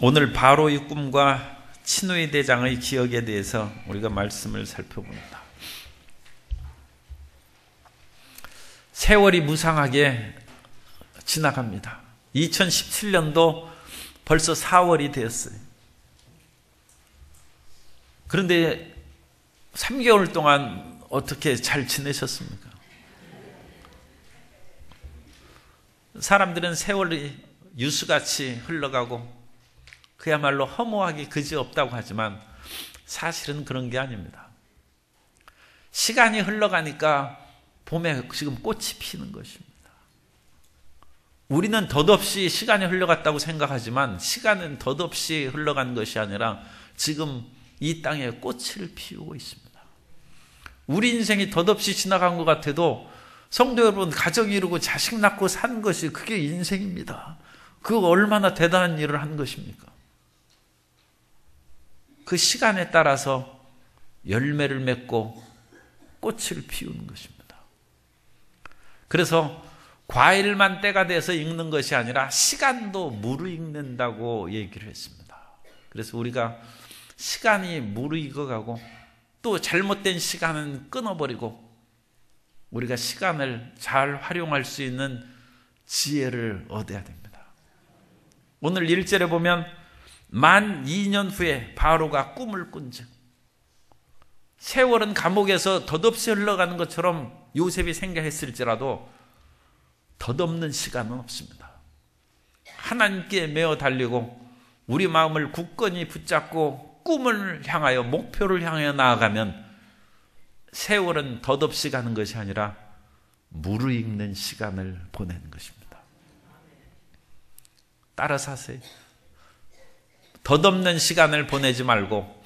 오늘 바로의 꿈과 친누이 대장의 기억에 대해서 우리가 말씀을 살펴봅니다. 세월이 무상하게 지나갑니다. 2017년도 벌써 4월이 되었어요. 그런데 3개월 동안 어떻게 잘 지내셨습니까? 사람들은 세월이 유수같이 흘러가고 그야말로 허무하기 그지없다고 하지만 사실은 그런 게 아닙니다. 시간이 흘러가니까 봄에 지금 꽃이 피는 것입니다. 우리는 덧없이 시간이 흘러갔다고 생각하지만 시간은 덧없이 흘러간 것이 아니라 지금 이 땅에 꽃을 피우고 있습니다. 우리 인생이 덧없이 지나간 것 같아도 성도 여러분, 가정 이루고 자식 낳고 산 것이 그게 인생입니다. 그거 얼마나 대단한 일을 한 것입니까? 그 시간에 따라서 열매를 맺고 꽃을 피우는 것입니다. 그래서 과일만 때가 돼서 익는 것이 아니라 시간도 무르익는다고 얘기를 했습니다. 그래서 우리가 시간이 무르익어가고 또 잘못된 시간은 끊어버리고 우리가 시간을 잘 활용할 수 있는 지혜를 얻어야 됩니다. 오늘 1절에 보면 만 2년 후에 바로가 꿈을 꾼즉, 세월은 감옥에서 덧없이 흘러가는 것처럼 요셉이 생각했을지라도 덧없는 시간은 없습니다. 하나님께 매어 달리고 우리 마음을 굳건히 붙잡고 꿈을 향하여, 목표를 향하여 나아가면 세월은 덧없이 가는 것이 아니라 무르익는 시간을 보내는 것입니다. 따라서 하세요. 덧없는 시간을 보내지 말고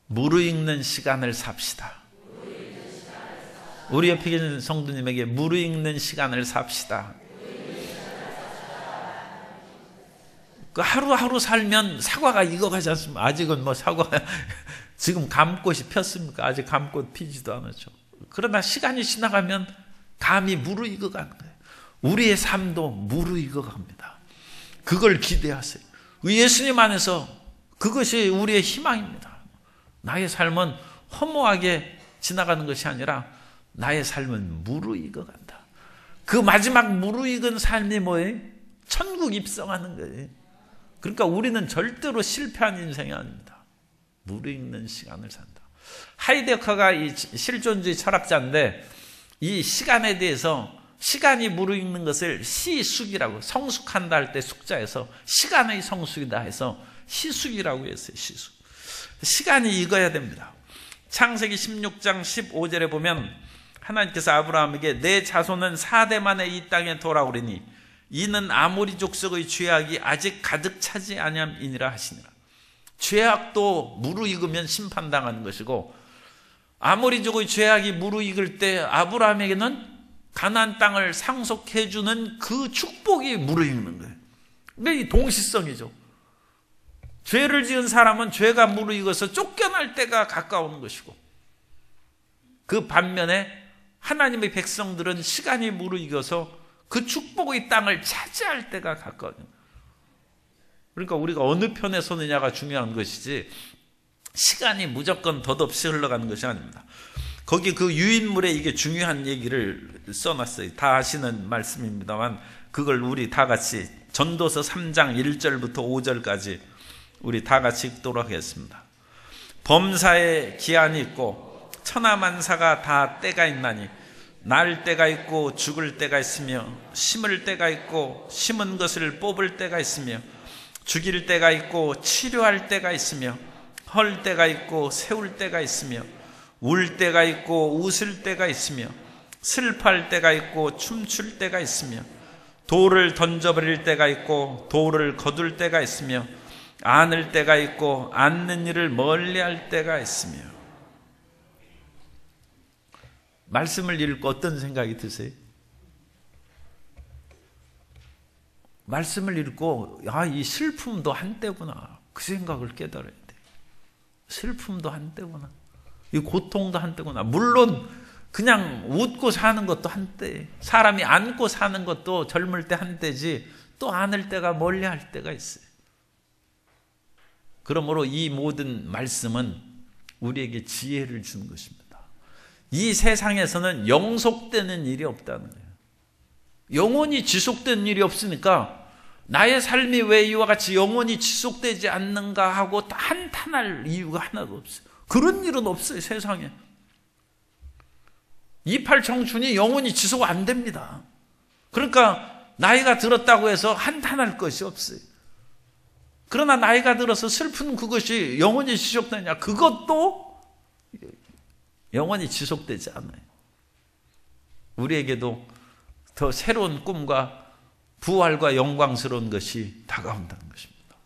무르익는 시간을 삽시다. 우리 옆에 계신 성도님에게 무르익는 시간을 삽시다. 그 하루하루 살면 사과가 익어가지 않습니까? 아직은 뭐 사과 지금 감꽃이 폈습니까? 아직 감꽃 피지도 않았죠. 그러나 시간이 지나가면 감이 무르익어가는 거예요. 우리의 삶도 무르익어갑니다. 그걸 기대하세요. 예수님 안에서 그것이 우리의 희망입니다. 나의 삶은 허무하게 지나가는 것이 아니라 나의 삶은 무르익어간다. 그 마지막 무르익은 삶이 뭐예요? 천국 입성하는 거예요. 그러니까 우리는 절대로 실패한 인생이 아닙니다. 무르익는 시간을 산다. 하이데거가 이 실존주의 철학자인데 이 시간에 대해서 시간이 무르익는 것을 시숙이라고, 성숙한다 할 때 숙자에서 시간의 성숙이다 해서 시숙이라고 했어요. 시숙. 시간이 익어야 됩니다. 창세기 16장 15절에 보면 하나님께서 아브라함에게 내 자손은 4대 만에 이 땅에 돌아오리니 이는 아모리 족속의 죄악이 아직 가득 차지 아니함이니라 하시니라. 죄악도 무르익으면 심판당하는 것이고 아모리족의 죄악이 무르익을 때 아브라함에게는 가나안 땅을 상속해 주는 그 축복이 무르익는 거예요. 근데 이 동시성이죠. 죄를 지은 사람은 죄가 무르익어서 쫓겨날 때가 가까운 것이고 그 반면에 하나님의 백성들은 시간이 무르익어서 그 축복의 땅을 차지할 때가 가까워요. 그러니까 우리가 어느 편에 서느냐가 중요한 것이지 시간이 무조건 덧없이 흘러가는 것이 아닙니다. 거기 그 유인물에 이게 중요한 얘기를 써놨어요. 다 아시는 말씀입니다만 그걸 우리 다 같이 전도서 3장 1절부터 5절까지 우리 다 같이 읽도록 하겠습니다. 범사에 기한이 있고 천하만사가 다 때가 있나니 날 때가 있고 죽을 때가 있으며 심을 때가 있고 심은 것을 뽑을 때가 있으며 죽일 때가 있고 치료할 때가 있으며 헐 때가 있고 세울 때가 있으며 울 때가 있고 웃을 때가 있으며 슬퍼할 때가 있고 춤출 때가 있으며 돌을 던져버릴 때가 있고 돌을 거둘 때가 있으며 안을 때가 있고 안는 일을 멀리할 때가 있으며. 말씀을 읽고 어떤 생각이 드세요? 말씀을 읽고 이 슬픔도 한때구나 그 생각을 깨달아야 돼. 슬픔도 한때구나, 이 고통도 한때구나. 물론 그냥 웃고 사는 것도 한때, 사람이 안고 사는 것도 젊을 때 한때지 또 안을 때가 멀리 할 때가 있어요. 그러므로 이 모든 말씀은 우리에게 지혜를 주는 것입니다. 이 세상에서는 영속되는 일이 없다는 거예요. 영원히 지속되는 일이 없으니까 나의 삶이 왜 이와 같이 영원히 지속되지 않는가 하고 한탄할 이유가 하나도 없어요. 그런 일은 없어요, 세상에. 28 청춘이 영원히 지속 안 됩니다. 그러니까 나이가 들었다고 해서 한탄할 것이 없어요. 그러나 나이가 들어서 슬픈 그것이 영원히 지속되냐? 그것도 영원히 지속되지 않아요. 우리에게도 더 새로운 꿈과 부활과 영광스러운 것이 다가온다는 것입니다.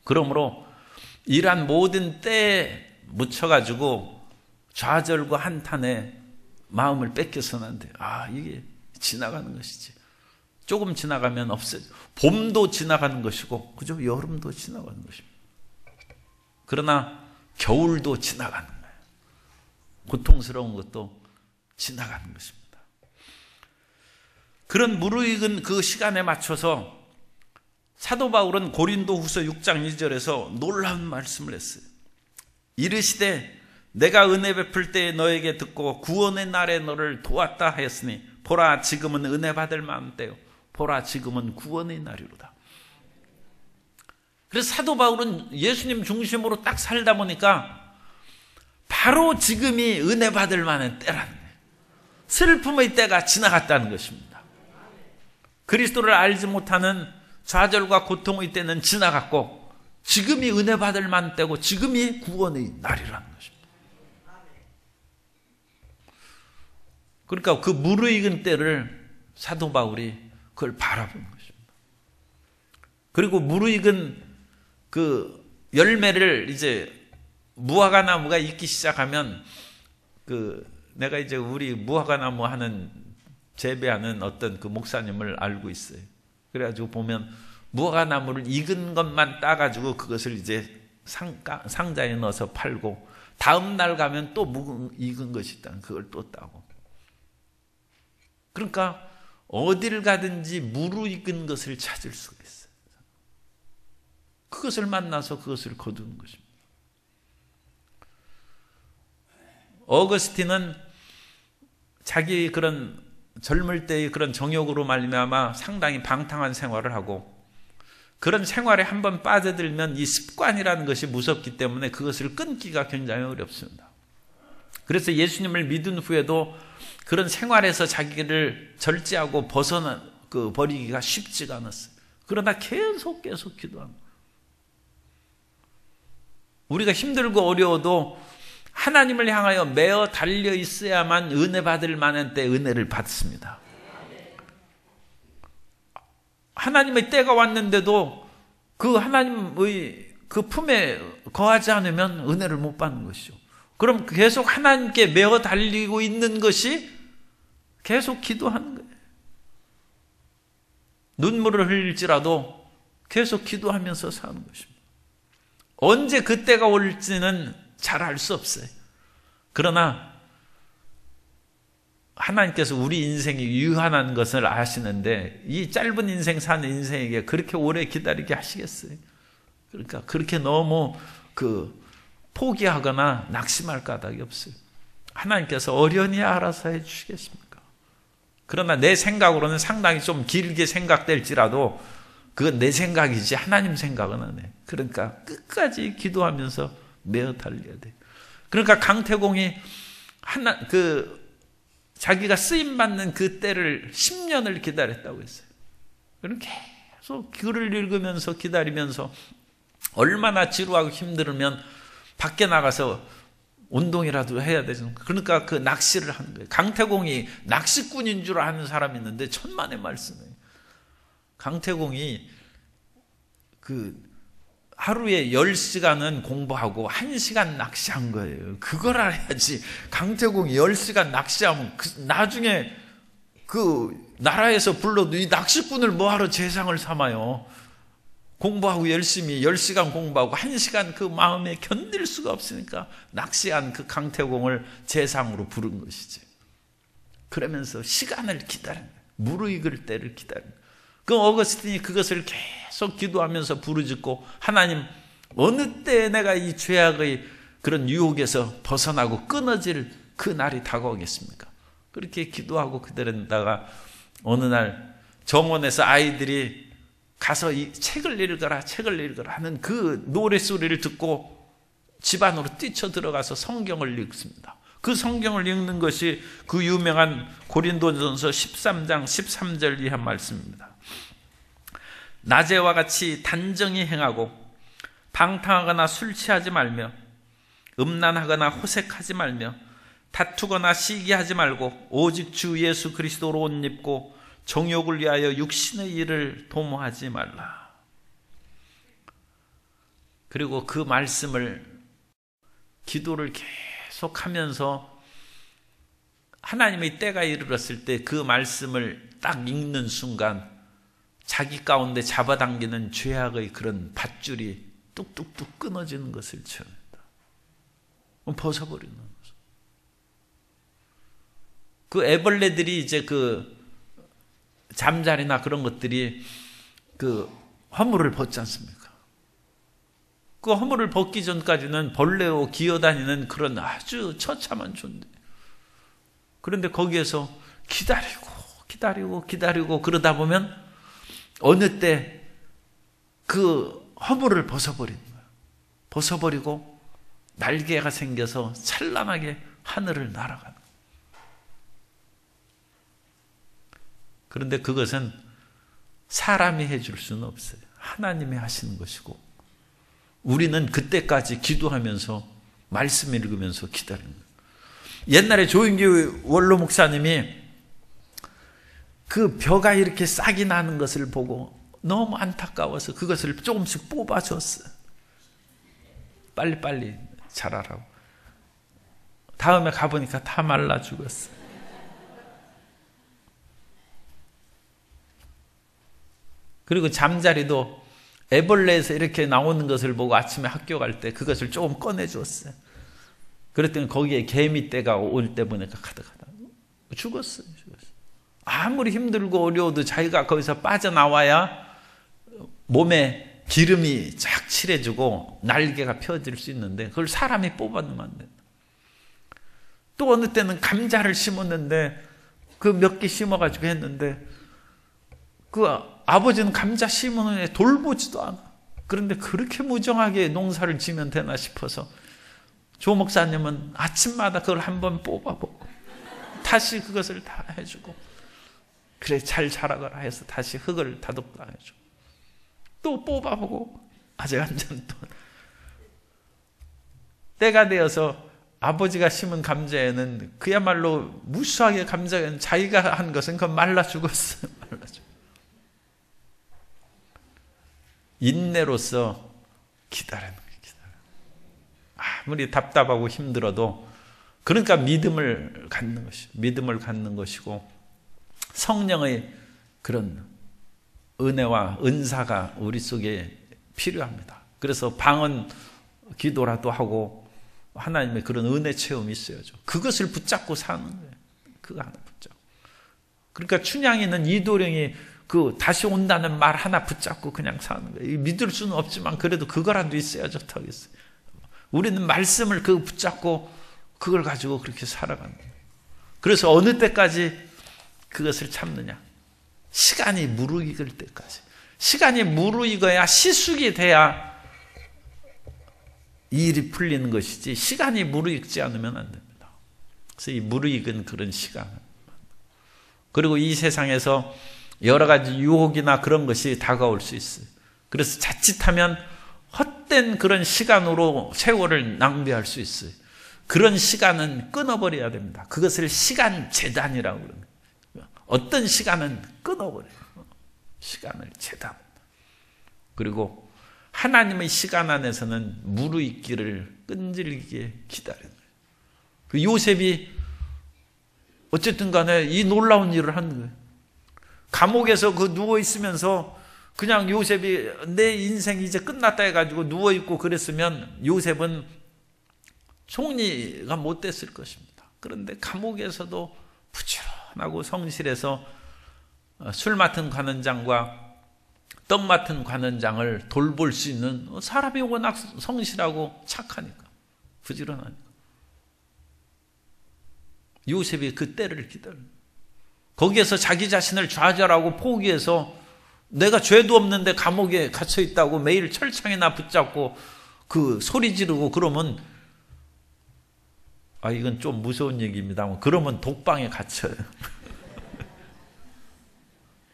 그러므로 이러한 모든 때에 묻혀가지고 좌절과 한탄에 마음을 뺏겨서는 안 돼요. 이게 지나가는 것이지. 조금 지나가면 없어져. 봄도 지나가는 것이고, 그죠? 여름도 지나가는 것입니다. 그러나 겨울도 지나가는 거예요. 고통스러운 것도 지나가는 것입니다. 그런 무르익은 그 시간에 맞춰서 사도 바울은 고린도후서 6장 2절에서 놀라운 말씀을 했어요. 이르시되 내가 은혜 베풀 때에 너에게 듣고 구원의 날에 너를 도왔다 하였으니 보라 지금은 은혜 받을 만한 때요 보라 지금은 구원의 날이로다. 그래서 사도 바울은 예수님 중심으로 딱 살다 보니까 바로 지금이 은혜 받을 만한 때라는 거예요. 슬픔의 때가 지나갔다는 것입니다. 그리스도를 알지 못하는 좌절과 고통의 때는 지나갔고 지금이 은혜 받을 만한 때고 지금이 구원의 날이라는 것입니다. 그러니까 그 무르익은 때를 사도 바울이 그걸 바라보는 것입니다. 그리고 무르익은 그 열매를 이제 무화과나무가 익기 시작하면 내가 이제 우리 무화과나무 하는 재배하는 어떤 그 목사님을 알고 있어요. 그래가지고 보면 무화과나무를 익은 것만 따가지고 그것을 이제 상자에 넣어서 팔고 다음 날 가면 또 익은 것이 있다. 그걸 또 따고. 그러니까 어딜 가든지 무르익은 것을 찾을 수가 있어요. 그것을 만나서 그것을 거두는 것입니다. 어거스틴은 자기 그런 젊을 때의 그런 정욕으로 말미암아 상당히 방탕한 생활을 하고 그런 생활에 한번 빠져들면 이 습관이라는 것이 무섭기 때문에 그것을 끊기가 굉장히 어렵습니다. 그래서 예수님을 믿은 후에도 그런 생활에서 자기를 절제하고 버리기가 쉽지가 않았어요. 그러나 계속 기도합니다. 우리가 힘들고 어려워도 하나님을 향하여 매어 달려 있어야만 은혜 받을 만한 때 은혜를 받습니다. 하나님의 때가 왔는데도 그 하나님의 그 품에 거하지 않으면 은혜를 못 받는 것이죠. 그럼 계속 하나님께 매어 달리고 있는 것이 계속 기도하는 거예요. 눈물을 흘릴지라도 계속 기도하면서 사는 것입니다. 언제 그때가 올지는 잘 알 수 없어요. 그러나 하나님께서 우리 인생이 유한한 것을 아시는데 이 짧은 인생 사는 인생에게 그렇게 오래 기다리게 하시겠어요? 그러니까 그렇게 너무 포기하거나 낙심할 까닭이 없어요. 하나님께서 어련히 알아서 해주시겠습니까? 그러나 내 생각으로는 상당히 좀 길게 생각될지라도 그건 내 생각이지 하나님 생각은 안 해. 그러니까 끝까지 기도하면서 매어 달려야 돼. 그러니까 강태공이 자기가 쓰임 받는 그 때를 10년을 기다렸다고 했어요. 그럼 계속 글을 읽으면서 기다리면서 얼마나 지루하고 힘들으면 밖에 나가서 운동이라도 해야 되죠. 그러니까 그 낚시를 하는 거예요. 강태공이 낚시꾼인 줄 아는 사람이 있는데 천만의 말씀이에요. 강태공이 하루에 10시간은 공부하고 1시간 낚시한 거예요. 그걸 알아야지. 강태공이 10시간 낚시하면 나중에 나라에서 불러도 이 낚시꾼을 뭐하러 제상을 삼아요. 공부하고 열심히 10시간 공부하고 1시간 그 마음에 견딜 수가 없으니까 낚시한 그 강태공을 제상으로 부른 것이지. 그러면서 시간을 기다린 거예요. 무르익을 때를 기다린 거예요. 그 어거스틴이 그것을 계속 기도하면서 부르짖고, 하나님, 어느 때 내가 이 죄악의 그런 유혹에서 벗어나고 끊어질 그 날이 다가오겠습니까? 그렇게 기도하고 그대로다가 어느 날 정원에서 아이들이 가서 이 책을 읽어라 하는 그 노래소리를 듣고 집 안으로 뛰쳐 들어가서 성경을 읽습니다. 그 성경을 읽는 것이 그 유명한 고린도전서 13장 13절 이하 말씀입니다. 낮에와 같이 단정히 행하고 방탕하거나 술 취하지 말며 음란하거나 호색하지 말며 다투거나 시기하지 말고 오직 주 예수 그리스도로 옷 입고 정욕을 위하여 육신의 일을 도모하지 말라. 그리고 그 말씀을, 기도를 계속하면서 하나님의 때가 이르렀을 때 그 말씀을 딱 읽는 순간 자기 가운데 잡아당기는 죄악의 그런 밧줄이 뚝뚝뚝 끊어지는 것을 체험합니다. 벗어버리는 거죠. 그 애벌레들이 이제 그 잠자리나 그런 것들이 그 허물을 벗지 않습니까? 그 허물을 벗기 전까지는 벌레로 기어다니는 그런 아주 처참한 존재. 그런데 거기에서 기다리고 그러다 보면 어느 때 그 허물을 벗어버리는 거예요. 벗어버리고 날개가 생겨서 찬란하게 하늘을 날아가는 거예요. 그런데 그것은 사람이 해줄 수는 없어요. 하나님이 하시는 것이고, 우리는 그때까지 기도하면서 말씀 읽으면서 기다리는 거예요. 옛날에 조인규 원로 목사님이 그 벼가 이렇게 싹이 나는 것을 보고 너무 안타까워서 그것을 조금씩 뽑아줬어요. 빨리빨리 자라라고. 다음에 가보니까 다 말라 죽었어요. 그리고 잠자리도 애벌레에서 이렇게 나오는 것을 보고 아침에 학교 갈 때 그것을 조금 꺼내주었어요. 그랬더니 거기에 개미떼가 올 때 보니까 가득하다. 죽었어요. 아무리 힘들고 어려워도 자기가 거기서 빠져나와야 몸에 기름이 쫙 칠해지고 날개가 펴질 수 있는데 그걸 사람이 뽑아놓으면 안 된다. 또 어느 때는 감자를 심었는데 그 몇 개 심어가지고 했는데 그 아버지는 감자 심으면 돌보지도 않아. 그런데 그렇게 무정하게 농사를 지면 되나 싶어서 조 목사님은 아침마다 그걸 한번 뽑아보고 다시 그것을 다 해주고, 그래 잘 자라거라 해서 다시 흙을 다듬다 해주고 또 뽑아보고 아직 한 잔 또 때가 되어서 아버지가 심은 감자에는 그야말로 무수하게 감자에는 자기가 한 것은 그건 말라 죽었어요. 말라 죽었어요. 인내로서 기다리는 거예요. 아무리 답답하고 힘들어도, 그러니까 믿음을 갖는 것이고, 믿음을 갖는 것이고, 성령의 그런 은혜와 은사가 우리 속에 필요합니다. 그래서 방언 기도라도 하고 하나님의 그런 은혜 체험이 있어야죠. 그것을 붙잡고 사는 거예요. 그거 하나 붙잡고. 그러니까 춘향이는 이도령이 그 다시 온다는 말 하나 붙잡고 그냥 사는 거예요. 믿을 수는 없지만 그래도 그거라도 있어야 좋다겠어요. 우리는 말씀을 그 붙잡고 그걸 가지고 그렇게 살아가는 거예요. 그래서 어느 때까지 그것을 참느냐? 시간이 무르익을 때까지. 시간이 무르익어야 시숙이 돼야 이 일이 풀리는 것이지, 시간이 무르익지 않으면 안 됩니다. 그래서 이 무르익은 그런 시간. 그리고 이 세상에서 여러 가지 유혹이나 그런 것이 다가올 수 있어요. 그래서 자칫하면 헛된 그런 시간으로 세월을 낭비할 수 있어요. 그런 시간은 끊어버려야 됩니다. 그것을 시간 재단이라고 그럽니다. 어떤 시간은 끊어버려요. 시간을 재단. 그리고 하나님의 시간 안에서는 무르익기를 끈질기게 기다리는 거예요. 그 요셉이 어쨌든 간에 이 놀라운 일을 하는 거예요. 감옥에서 그 누워있으면서 그냥 요셉이 내 인생이 이제 끝났다 해가지고 누워있고 그랬으면 요셉은 총리가 못 됐을 것입니다. 그런데 감옥에서도 부지런하고 성실해서 술 맡은 관원장과 떡 맡은 관원장을 돌볼 수 있는 사람이 워낙 성실하고 착하니까, 부지런하니까. 요셉이 그 때를 기다려. 거기에서 자기 자신을 좌절하고 포기해서 내가 죄도 없는데 감옥에 갇혀 있다고 매일 철창에나 붙잡고 그 소리 지르고 그러면, 이건 좀 무서운 얘기입니다만, 그러면 독방에 갇혀요.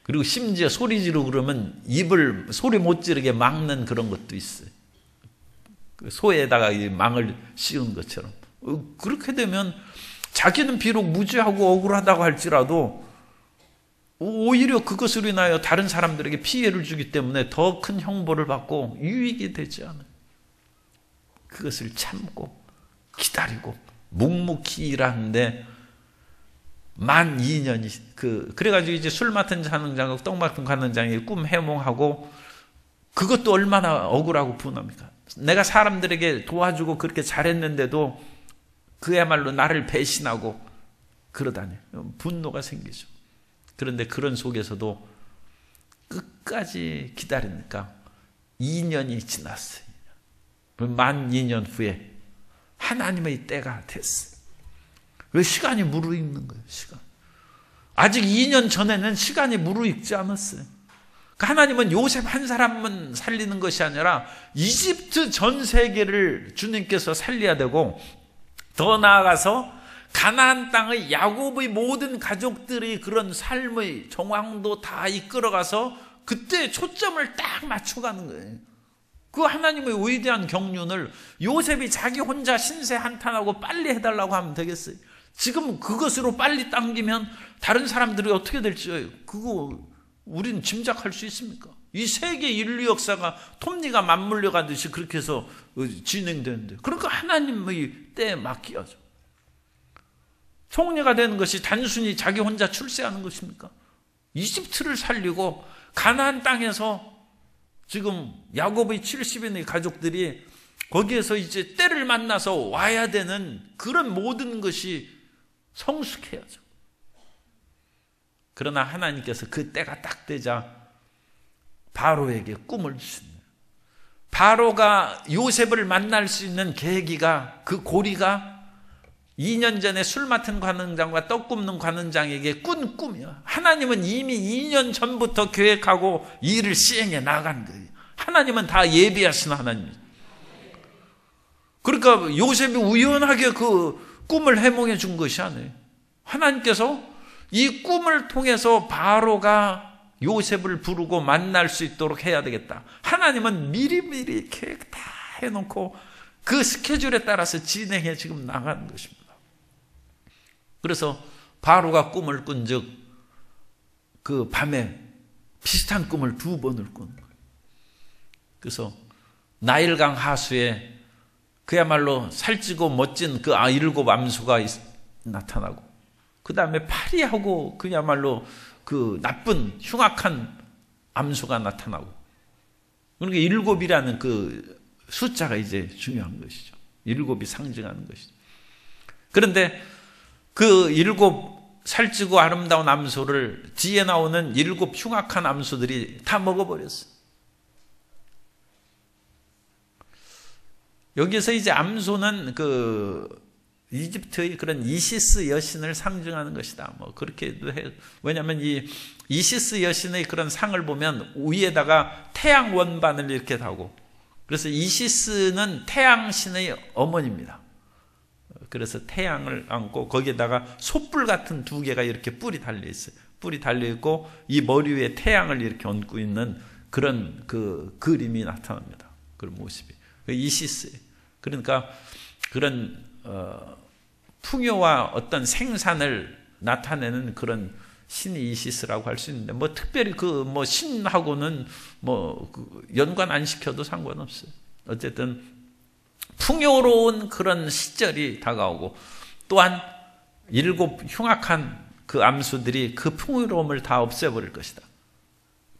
그리고 심지어 소리 지르고 그러면 입을 소리 못 지르게 막는 그런 것도 있어요. 소에다가 이 망을 씌운 것처럼. 그렇게 되면 자기는 비록 무죄하고 억울하다고 할지라도 오히려 그것으로 인하여 다른 사람들에게 피해를 주기 때문에 더 큰 형벌을 받고 유익이 되지 않아요. 그것을 참고 기다리고 묵묵히 일하는데 만 2년이 그래가지고 이제 술 맡은 관원장하고 떡 맡은 관원장이 꿈 해몽하고, 그것도 얼마나 억울하고 분합니까? 내가 사람들에게 도와주고 그렇게 잘했는데도 그야말로 나를 배신하고 그러다니 분노가 생기죠. 그런데 그런 속에서도 끝까지 기다리니까 2년이 지났어요. 만 2년 후에 하나님의 때가 됐어요. 왜 시간이 무르익는 거예요? 시간. 아직 2년 전에는 시간이 무르익지 않았어요. 하나님은 요셉 한 사람만 살리는 것이 아니라 이집트 전 세계를 주님께서 살려야 되고, 더 나아가서 가나안 땅의 야곱의 모든 가족들의 그런 삶의 정황도 다 이끌어가서 그때 초점을 딱 맞춰가는 거예요. 그 하나님의 위대한 경륜을 요셉이 자기 혼자 신세 한탄하고 빨리 해달라고 하면 되겠어요? 지금 그것으로 빨리 당기면 다른 사람들이 어떻게 될지 그거 우리는 짐작할 수 있습니까? 이 세계 인류 역사가 톱니가 맞물려 가듯이 그렇게 해서 진행되는데, 그러니까 하나님의 때에 맡겨야죠. 총리가 되는 것이 단순히 자기 혼자 출세하는 것입니까? 이집트를 살리고 가나안 땅에서 지금 야곱의 70인의 가족들이 거기에서 이제 때를 만나서 와야 되는 그런 모든 것이 성숙해야죠. 그러나 하나님께서 그 때가 딱 되자 바로에게 꿈을 주십니다. 바로가 요셉을 만날 수 있는 계기가, 그 고리가 2년 전에 술 맡은 관원장과 떡 굽는 관원장에게 꾼 꿈이야. 하나님은 이미 2년 전부터 계획하고 일을 시행해 나간 거예요. 하나님은 다 예비하신 하나님이에요. 그러니까 요셉이 우연하게 그 꿈을 해몽해 준 것이 아니에요. 하나님께서 이 꿈을 통해서 바로가 요셉을 부르고 만날 수 있도록 해야 되겠다. 하나님은 미리미리 계획 다 해놓고 그 스케줄에 따라서 진행해 지금 나가는 것입니다. 그래서 바로가 꿈을 꾼즉 그 밤에 비슷한 꿈을 2번을 꾼 거예요. 그래서 나일강 하수에 그야말로 살찌고 멋진 그 7 암수가 나타나고, 그 다음에 파리하고 그야말로 그 나쁜 흉악한 암수가 나타나고, 그러니까 7이라는 그 숫자가 이제 중요한 것이죠. 7이 상징하는 것이죠. 그런데 그 7 살찌고 아름다운 암소를 뒤에 나오는 7 흉악한 암소들이 다 먹어버렸어요. 여기서 이제 암소는 그 이집트의 그런 이시스 여신을 상징하는 것이다. 뭐 그렇게도 해요. 왜냐하면 이 이시스 여신의 그런 상을 보면 위에다가 태양 원반을 이렇게 다고, 그래서 이시스는 태양신의 어머니입니다. 그래서 태양을 안고 거기에다가 솥불 같은 2개가 이렇게 뿔이 달려 있어요. 뿔이 달려 있고 이 머리 위에 태양을 이렇게 얹고 있는 그런 그 그림이 나타납니다. 그런 모습이. 이시스. 그러니까 그런 풍요와 어떤 생산을 나타내는 그런 신이 이시스라고 할 수 있는데, 뭐 특별히 그 뭐 신하고는 뭐 연관 안 시켜도 상관없어요. 어쨌든 풍요로운 그런 시절이 다가오고, 또한 7 흉악한 그 암수들이 그 풍요로움을 다 없애버릴 것이다.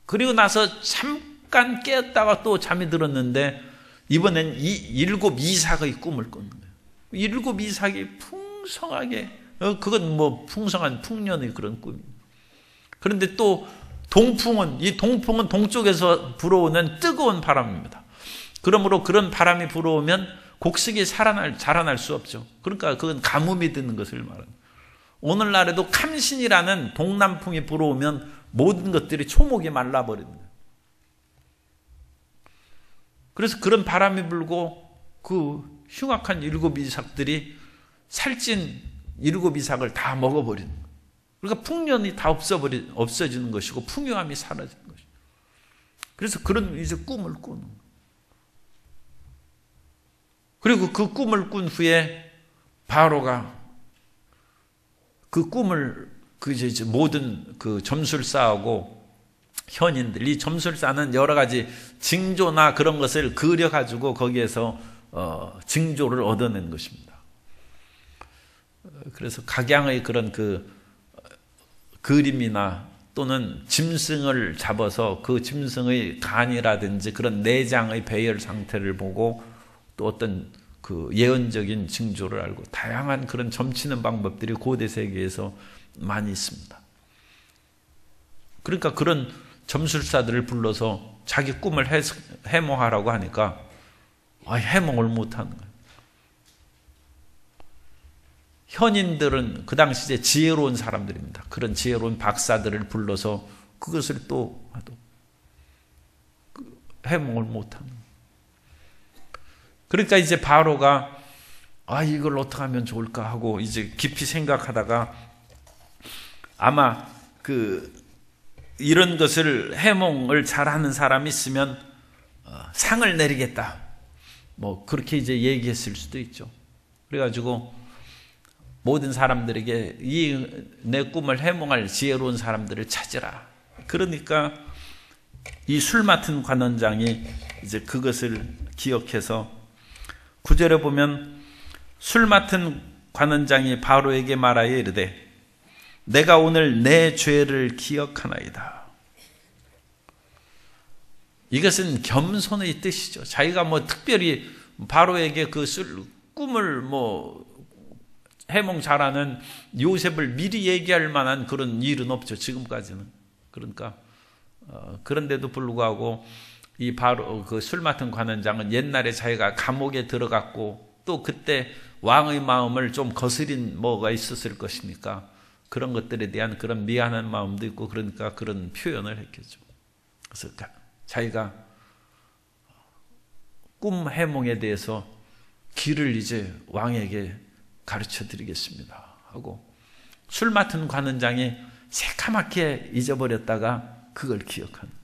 그리고 나서 잠깐 깨었다가 또 잠이 들었는데 이번엔 7 이삭의 꿈을 꾼 거예요. 7 이삭이 풍성하게, 그건 뭐 풍성한 풍년의 그런 꿈입니다. 그런데 또 이 동풍은 동쪽에서 불어오는 뜨거운 바람입니다. 그러므로 그런 바람이 불어오면 곡식이 자라날 수 없죠. 그러니까 그건 가뭄이 드는 것을 말합니다. 오늘날에도 감신이라는 동남풍이 불어오면 모든 것들이 초목이 말라버립니다. 그래서 그런 바람이 불고 그 흉악한 일곱 이삭들이 살찐 일곱 이삭을 다 먹어버리는 거예요. 그러니까 풍년이 다 없어지는 것이고 풍요함이 사라지는 것이죠. 그래서 그런 이제 꿈을 꾸는 거예요. 그리고 그 꿈을 꾼 후에 바로가 그 꿈을 이제 모든 그 점술사하고 현인들, 이 점술사는 여러 가지 징조나 그런 것을 그려가지고 거기에서 징조를 얻어낸 것입니다. 그래서 각양의 그런 그 그림이나 또는 짐승을 잡아서 그 짐승의 간이라든지 그런 내장의 배열 상태를 보고 또 어떤 그 예언적인 징조를 알고 다양한 그런 점치는 방법들이 고대 세계에서 많이 있습니다. 그러니까 그런 점술사들을 불러서 자기 꿈을 해몽하라고 하니까 해몽을 못하는 거예요. 현인들은 그 당시에 지혜로운 사람들입니다. 그런 지혜로운 박사들을 불러서 그것을 또 해몽을 못하는 거예요. 그러니까 이제 바로가 이걸 어떻게 하면 좋을까 하고 이제 깊이 생각하다가 아마 이런 것을 해몽을 잘하는 사람이 있으면 상을 내리겠다. 뭐 그렇게 이제 얘기했을 수도 있죠. 그래가지고 모든 사람들에게 내 꿈을 해몽할 지혜로운 사람들을 찾으라. 그러니까 이 술 맡은 관원장이 이제 그것을 기억해서 9절에 보면 술 맡은 관원장이 바로에게 말하여 이르되 내가 오늘 내 죄를 기억하나이다. 이것은 겸손의 뜻이죠. 자기가 뭐 특별히 바로에게 그 꿈을 뭐 해몽 잘하는 요셉을 미리 얘기할 만한 그런 일은 없죠. 지금까지는. 그러니까 그런데도 불구하고 이 바로 그 술 맡은 관원장은 옛날에 자기가 감옥에 들어갔고 또 그때 왕의 마음을 좀 거스린 뭐가 있었을 것이니까 그런 것들에 대한 그런 미안한 마음도 있고 그러니까 그런 표현을 했겠죠. 그래서 자기가 꿈 해몽에 대해서 길을 이제 왕에게 가르쳐 드리겠습니다 하고 술 맡은 관원장이 새카맣게 잊어버렸다가 그걸 기억하는.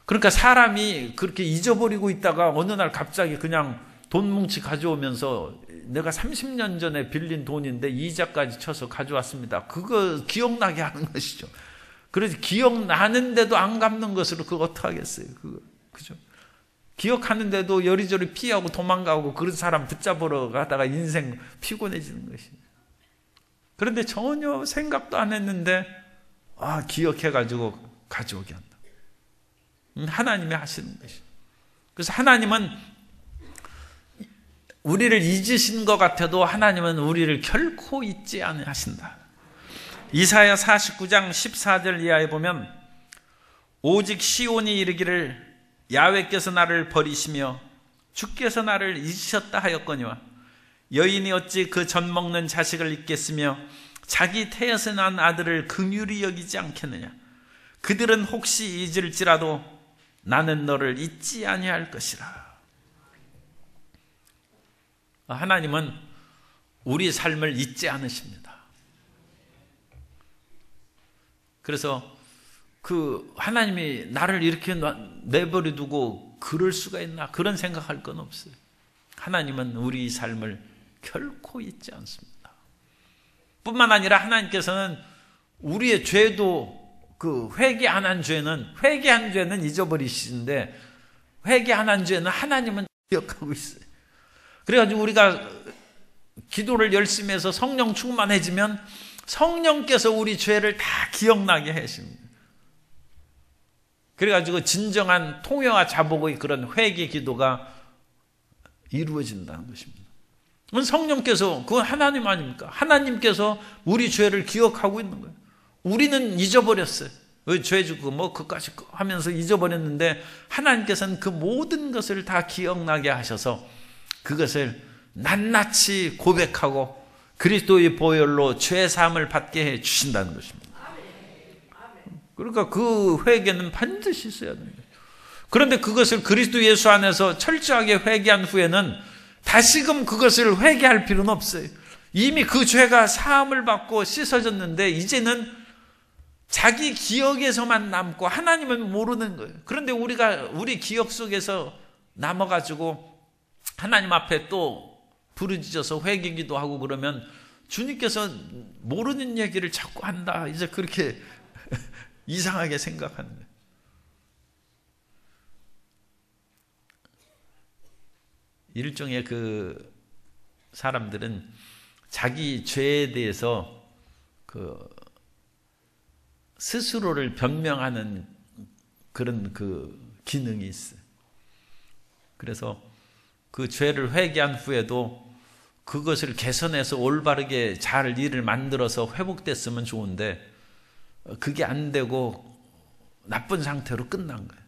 그러니까 사람이 그렇게 잊어버리고 있다가 어느 날 갑자기 그냥 돈 뭉치 가져오면서 내가 30년 전에 빌린 돈인데 이자까지 쳐서 가져왔습니다. 그거 기억나게 하는 것이죠. 그래서 기억나는데도 안 갚는 것으로 그거 어떡하겠어요. 그죠? 기억하는데도 여리저리 피하고 도망가고 그런 사람 붙잡으러 가다가 인생 피곤해지는 것이죠. 그런데 전혀 생각도 안 했는데 기억해가지고 가져오게 한다. 하나님이 하시는 것이죠. 그래서 하나님은 우리를 잊으신 것 같아도 하나님은 우리를 결코 잊지 않으신다. 이사야 49장 14절 이하에 보면 오직 시온이 이르기를 야훼께서 나를 버리시며 주께서 나를 잊으셨다 하였거니와 여인이 어찌 그 젖 먹는 자식을 잊겠으며 자기 태에서 난 아들을 긍휼히 여기지 않겠느냐. 그들은 혹시 잊을지라도 나는 너를 잊지 아니할 것이라. 하나님은 우리 삶을 잊지 않으십니다. 그래서 하나님이 나를 이렇게 내버려 두고 그럴 수가 있나 그런 생각할 건 없어요. 하나님은 우리 삶을 결코 잊지 않습니다. 뿐만 아니라 하나님께서는 우리의 죄도 회개 안 한 죄는 잊어버리시는데 회개 안 한 죄는 하나님은 기억하고 있어요. 그래가지고 우리가 기도를 열심히 해서 성령 충만해지면 성령께서 우리 죄를 다 기억나게 하십니다. 그래가지고 진정한 통회와 자복의 그런 회개 기도가 이루어진다는 것입니다. 그건 성령께서, 그건 하나님 아닙니까? 하나님께서 우리 죄를 기억하고 있는 거예요. 우리는 잊어버렸어요. 죄 짓고 뭐 그까지 하면서 잊어버렸는데 하나님께서는 그 모든 것을 다 기억나게 하셔서 그것을 낱낱이 고백하고 그리스도의 보혈로 죄 사함을 받게 해 주신다는 것입니다. 그러니까 그 회개는 반드시 있어야 됩니다. 그런데 그것을 그리스도 예수 안에서 철저하게 회개한 후에는 다시금 그것을 회개할 필요는 없어요. 이미 그 죄가 사함을 받고 씻어졌는데 이제는 자기 기억에서만 남고 하나님은 모르는 거예요. 그런데 우리 기억 속에서 남아가지고 하나님 앞에 또 부르짖어서 회개기도 하고 그러면 주님께서 모르는 얘기를 자꾸 한다. 이제 그렇게 이상하게 생각하는 거예요. 일종의 그 사람들은 자기 죄에 대해서 그 스스로를 변명하는 그런 그 기능이 있어요. 그래서 그 죄를 회개한 후에도 그것을 개선해서 올바르게 잘 일을 만들어서 회복됐으면 좋은데 그게 안 되고 나쁜 상태로 끝난 거예요.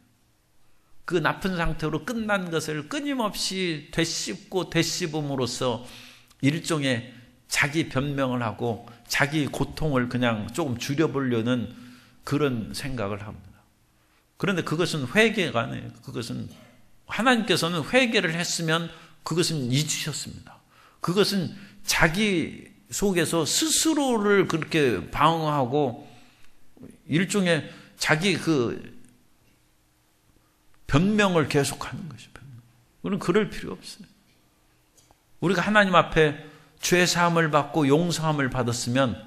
그 나쁜 상태로 끝난 것을 끊임없이 되씹고 되씹음으로써 일종의 자기 변명을 하고 자기 고통을 그냥 조금 줄여보려는 그런 생각을 합니다. 그런데 그것은 회개가 아니에요. 그것은 하나님께서는 회개를 했으면 그것은 잊으셨습니다. 그것은 자기 속에서 스스로를 그렇게 방어하고 일종의 자기 그 변명을 계속하는 것이죠. 우리는 그럴 필요 없어요. 우리가 하나님 앞에 죄 사함을 받고 용서함을 받았으면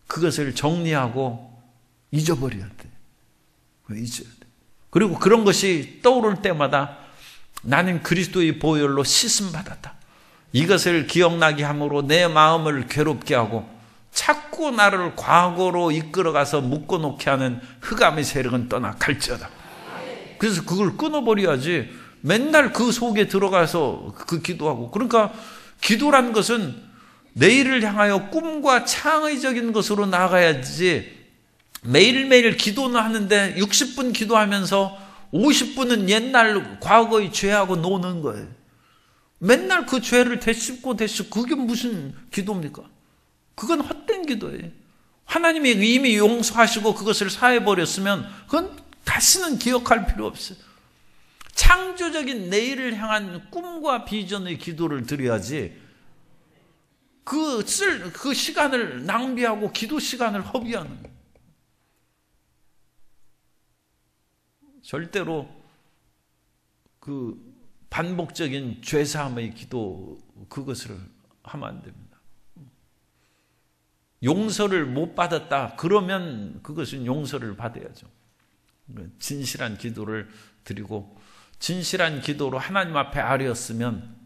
그것을 정리하고 잊어버려야 돼. 잊어야 돼. 그리고 그런 것이 떠오를 때마다 나는 그리스도의 보혈로 씻음 받았다. 이것을 기억나게 함으로 내 마음을 괴롭게 하고 자꾸 나를 과거로 이끌어가서 묶어놓게 하는 흑암의 세력은 떠나 갈지어다. 그래서 그걸 끊어버려야지 맨날 그 속에 들어가서 그 기도하고. 그러니까 기도란 것은 내일을 향하여 꿈과 창의적인 것으로 나아가야지 매일매일 기도는 하는데 60분 기도하면서 50분은 옛날 과거의 죄하고 노는 거예요. 맨날 그 죄를 되씹고 그게 무슨 기도입니까? 그건 헛된 기도예요. 하나님이 이미 용서하시고 그것을 사해버렸으면 그건 다시는 기억할 필요 없어요. 창조적인 내일을 향한 꿈과 비전의 기도를 드려야지 그 시간을 낭비하고 기도 시간을 허비하는 거예요. 절대로 그 반복적인 죄사함의 기도 그것을 하면 안 됩니다. 용서를 못 받았다 그러면 그것은 용서를 받아야죠. 진실한 기도를 드리고 진실한 기도로 하나님 앞에 아뢰었으면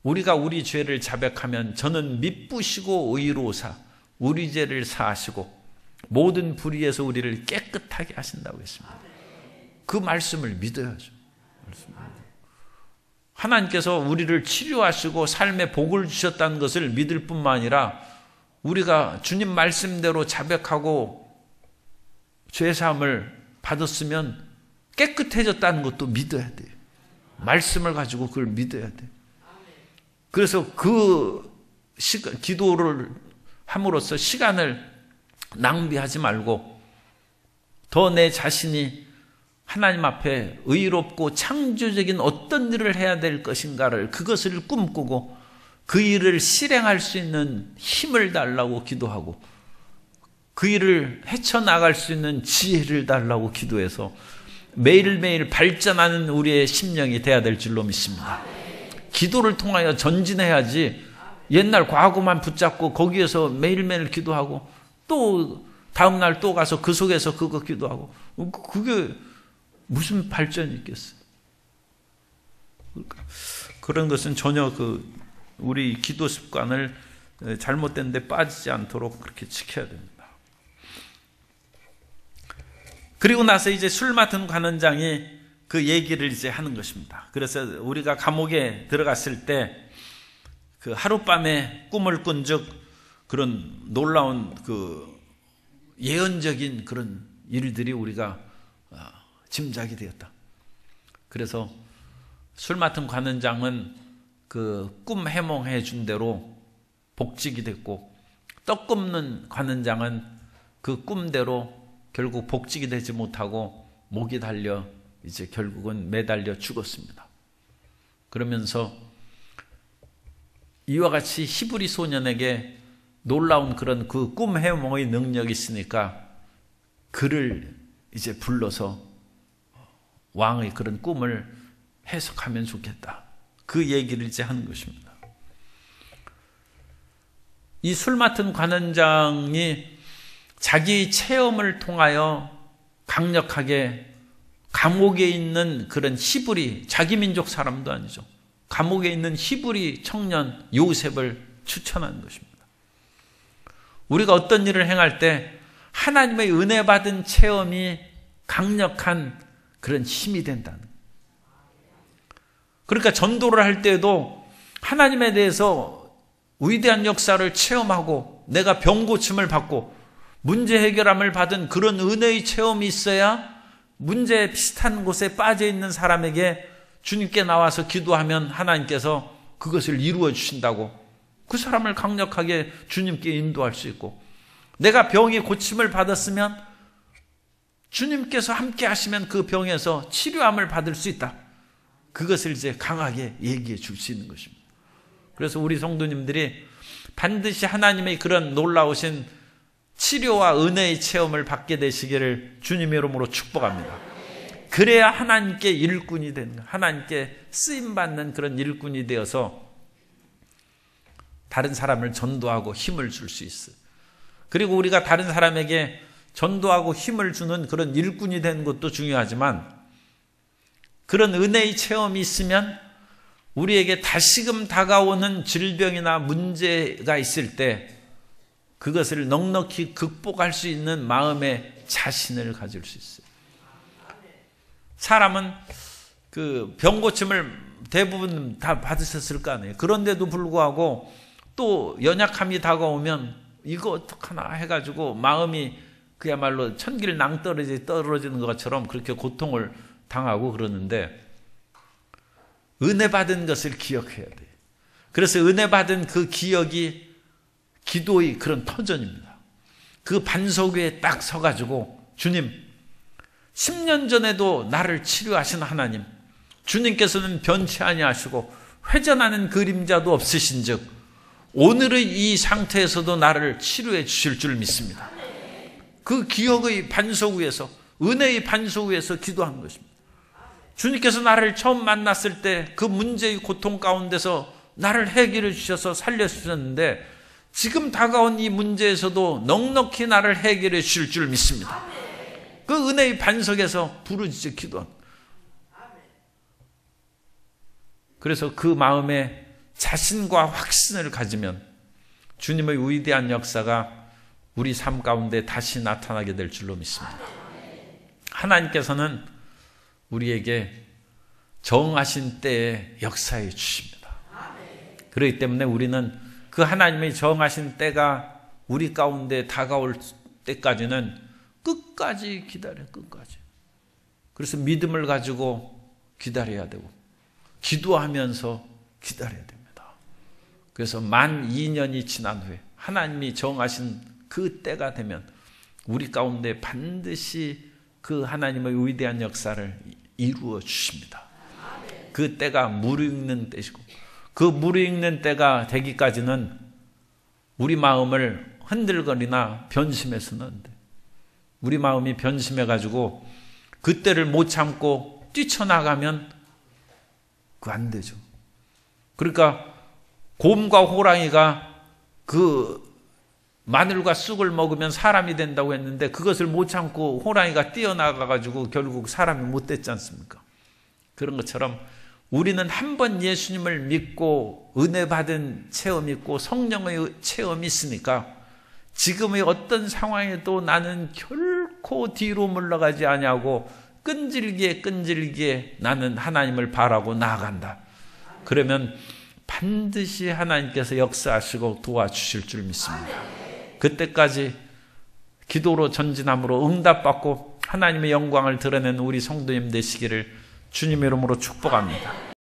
우리가 우리 죄를 자백하면 저는 미쁘시고 의로우사 우리 죄를 사하시고 모든 불의에서 우리를 깨끗하게 하신다고 했습니다. 그 말씀을 믿어야죠. 하나님께서 우리를 치료하시고 삶에 복을 주셨다는 것을 믿을 뿐만 아니라 우리가 주님 말씀대로 자백하고 죄사함을 받았으면 깨끗해졌다는 것도 믿어야 돼요. 말씀을 가지고 그걸 믿어야 돼요. 그래서 그 기도를 함으로써 시간을 낭비하지 말고 더 내 자신이 하나님 앞에 의롭고 창조적인 어떤 일을 해야 될 것인가를 그것을 꿈꾸고 그 일을 실행할 수 있는 힘을 달라고 기도하고 그 일을 헤쳐나갈 수 있는 지혜를 달라고 기도해서 매일매일 발전하는 우리의 심령이 돼야 될 줄로 믿습니다. 기도를 통하여 전진해야지 옛날 과거만 붙잡고 거기에서 매일매일 기도하고 또 다음날 또 가서 그 속에서 그거 기도하고 그게 무슨 발전이 있겠어요? 그런 것은 전혀 우리 기도 습관을 잘못된 데 빠지지 않도록 그렇게 지켜야 됩니다. 그리고 나서 이제 술 맡은 관원장이 그 얘기를 이제 하는 것입니다. 그래서 우리가 감옥에 들어갔을 때 그 하룻밤에 꿈을 꾼 즉 그런 놀라운 그 예언적인 그런 일들이 우리가 짐작이 되었다. 그래서 술 맡은 관원장은 그 꿈 해몽해 준 대로 복직이 됐고, 떡 굽는 관원장은 그 꿈대로 결국 복직이 되지 못하고 목이 달려 이제 결국은 매달려 죽었습니다. 그러면서 이와 같이 히브리 소년에게 놀라운 그런 그 꿈 해몽의 능력이 있으니까 그를 이제 불러서 왕의 그런 꿈을 해석하면 좋겠다. 그 얘기를 이제 하는 것입니다. 이 술 맡은 관원장이 자기 체험을 통하여 강력하게 감옥에 있는 그런 히브리, 자기 민족 사람도 아니죠. 감옥에 있는 히브리 청년 요셉을 추천한 것입니다. 우리가 어떤 일을 행할 때 하나님의 은혜 받은 체험이 강력한 그런 힘이 된다는 거예요. 그러니까 전도를 할 때에도 하나님에 대해서 위대한 역사를 체험하고 내가 병 고침을 받고 문제 해결함을 받은 그런 은혜의 체험이 있어야 문제 비슷한 곳에 빠져 있는 사람에게 주님께 나와서 기도하면 하나님께서 그것을 이루어 주신다고, 그 사람을 강력하게 주님께 인도할 수 있고, 내가 병이 고침을 받았으면 주님께서 함께 하시면 그 병에서 치료함을 받을 수 있다. 그것을 이제 강하게 얘기해 줄 수 있는 것입니다. 그래서 우리 성도님들이 반드시 하나님의 그런 놀라우신 치료와 은혜의 체험을 받게 되시기를 주님의 이름으로 축복합니다. 그래야 하나님께 일꾼이 되는, 하나님께 쓰임받는 그런 일꾼이 되어서 다른 사람을 전도하고 힘을 줄 수 있어요. 그리고 우리가 다른 사람에게 전도하고 힘을 주는 그런 일꾼이 되는 것도 중요하지만, 그런 은혜의 체험이 있으면 우리에게 다시금 다가오는 질병이나 문제가 있을 때 그것을 넉넉히 극복할 수 있는 마음의 자신을 가질 수 있어요. 사람은 그 병고침을 대부분 다 받으셨을 거 아니에요. 그런데도 불구하고 또 연약함이 다가오면 이거 어떡하나 해가지고 마음이 그야말로 천길 낭떠러지 떨어지는 것처럼 그렇게 고통을 당하고 그러는데, 은혜 받은 것을 기억해야 돼요. 그래서 은혜 받은 그 기억이 기도의 그런 터전입니다. 그 반석 위에 딱 서가지고, 주님, 10년 전에도 나를 치료하신 하나님, 주님께서는 변치 아니하시고 회전하는 그림자도 없으신 즉 오늘의 이 상태에서도 나를 치료해 주실 줄 믿습니다. 그 기억의 반석 위에서, 은혜의 반석 위에서 기도한 것입니다. 주님께서 나를 처음 만났을 때 그 문제의 고통 가운데서 나를 해결해 주셔서 살려주셨는데, 지금 다가온 이 문제에서도 넉넉히 나를 해결해 주실 줄 믿습니다. 그 은혜의 반석에서 부르짖어 기도한. 그래서 그 마음에 자신과 확신을 가지면 주님의 위대한 역사가 우리 삶 가운데 다시 나타나게 될 줄로 믿습니다. 하나님께서는 우리에게 정하신 때에 역사해 주십니다. 그렇기 때문에 우리는 그 하나님의 정하신 때가 우리 가운데 다가올 때까지는 끝까지 기다려요. 끝까지. 그래서 믿음을 가지고 기다려야 되고 기도하면서 기다려야 됩니다. 그래서 만 2년이 지난 후에 하나님이 정하신 그 때가 되면 우리 가운데 반드시 그 하나님의 위대한 역사를 이루어 주십니다. 그 때가 무르익는 때이고, 그 무르익는 때가 되기까지는 우리 마음을 흔들거리나 변심해서는 안 돼. 우리 마음이 변심해가지고 그 때를 못 참고 뛰쳐나가면 그거 안 되죠. 그러니까 곰과 호랑이가 그 마늘과 쑥을 먹으면 사람이 된다고 했는데 그것을 못 참고 호랑이가 뛰어나가가지고 결국 사람이 못 됐지 않습니까? 그런 것처럼 우리는 한 번 예수님을 믿고 은혜 받은 체험이 있고 성령의 체험이 있으니까 지금의 어떤 상황에도 나는 결코 뒤로 물러가지 아니하고 끈질기게 나는 하나님을 바라고 나아간다. 그러면 반드시 하나님께서 역사하시고 도와주실 줄 믿습니다. 그때까지 기도로 전진함으로 응답받고 하나님의 영광을 드러내는 우리 성도님 되시기를 주님의 이름으로 축복합니다.